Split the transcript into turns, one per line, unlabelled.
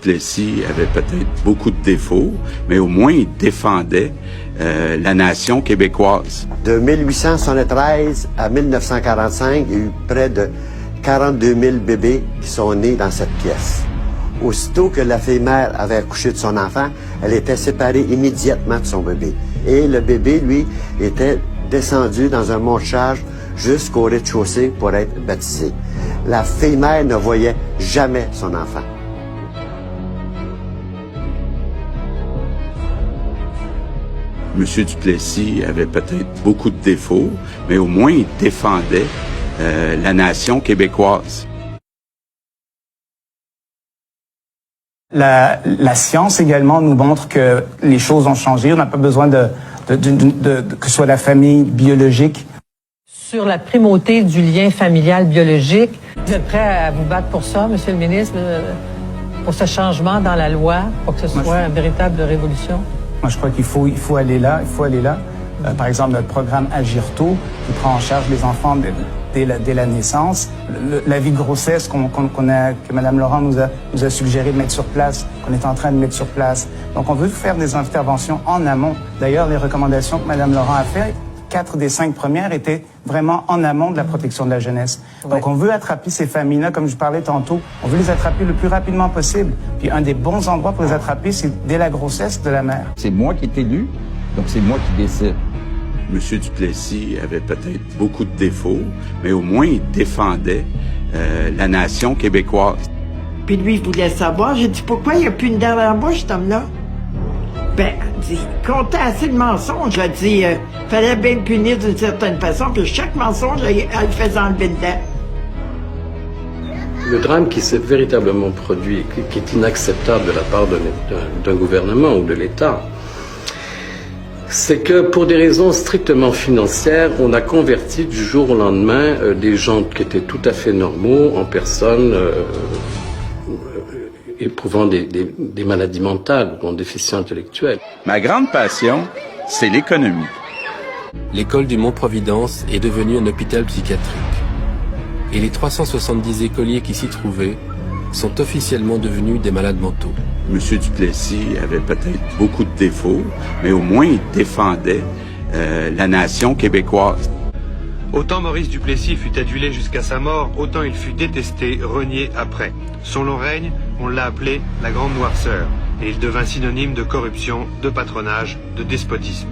Duplessis avait peut-être beaucoup de défauts, mais au moins il défendait la nation québécoise.
De 1873 à 1945, il y a eu près de 42 000 bébés qui sont nés dans cette pièce. Aussitôt que la fille-mère avait accouché de son enfant, elle était séparée immédiatement de son bébé. Et le bébé, lui, était descendu dans un mont de charge jusqu'au rez-de-chaussée pour être baptisé. La fille-mère ne voyait jamais son enfant.
M. Duplessis avait peut-être beaucoup de défauts, mais au moins il défendait la nation québécoise.
La science également nous montre que les choses ont changé. On n'a pas besoin que ce soit la famille biologique.
Sur la primauté du lien familial biologique, vous êtes prêt à vous battre pour ça, Monsieur le ministre, pour ce changement dans la loi, pour que ce soit une véritable révolution?
Moi, je crois qu'il faut aller là. Par exemple, notre programme Agir tôt, qui prend en charge les enfants dès la naissance. La vie de grossesse que Mme Laurent nous a suggéré de mettre sur place, qu'on est en train de mettre sur place. Donc, on veut faire des interventions en amont. D'ailleurs, les recommandations que Mme Laurent a faites, 4 des 5 premières étaient vraiment en amont de la protection de la jeunesse. Ouais. Donc, on veut attraper ces familles-là, comme je parlais tantôt, on veut les attraper le plus rapidement possible. Puis, un des bons endroits pour les attraper, c'est dès la grossesse de la mère.
C'est moi qui est élu, donc c'est moi qui décide.
M. Duplessis avait peut-être beaucoup de défauts, mais au moins il défendait la nation québécoise.
Puis lui, il voulait savoir. J'ai dit, pourquoi il n'y a plus une dent dans la bouche, cet homme-là? Ben, il comptait assez de mensonges. Il dit, fallait bien le punir d'une certaine façon, puis chaque mensonge, elle faisait enlever une dent.
Le drame qui s'est véritablement produit, qui est inacceptable de la part d'un gouvernement ou de l'État, c'est que pour des raisons strictement financières, on a converti du jour au lendemain des gens qui étaient tout à fait normaux en personnes éprouvant des maladies mentales ou en déficit intellectuel.
Ma grande passion, c'est l'économie.
L'école du Mont-Providence est devenue un hôpital psychiatrique. Et les 370 écoliers qui s'y trouvaient sont officiellement devenus des malades mentaux.
M. Duplessis avait peut-être beaucoup de défauts, mais au moins il défendait la nation québécoise.
Autant Maurice Duplessis fut adulé jusqu'à sa mort, autant il fut détesté, renié après. Son long règne, on l'a appelé la Grande Noirceur, et il devint synonyme de corruption, de patronage, de despotisme.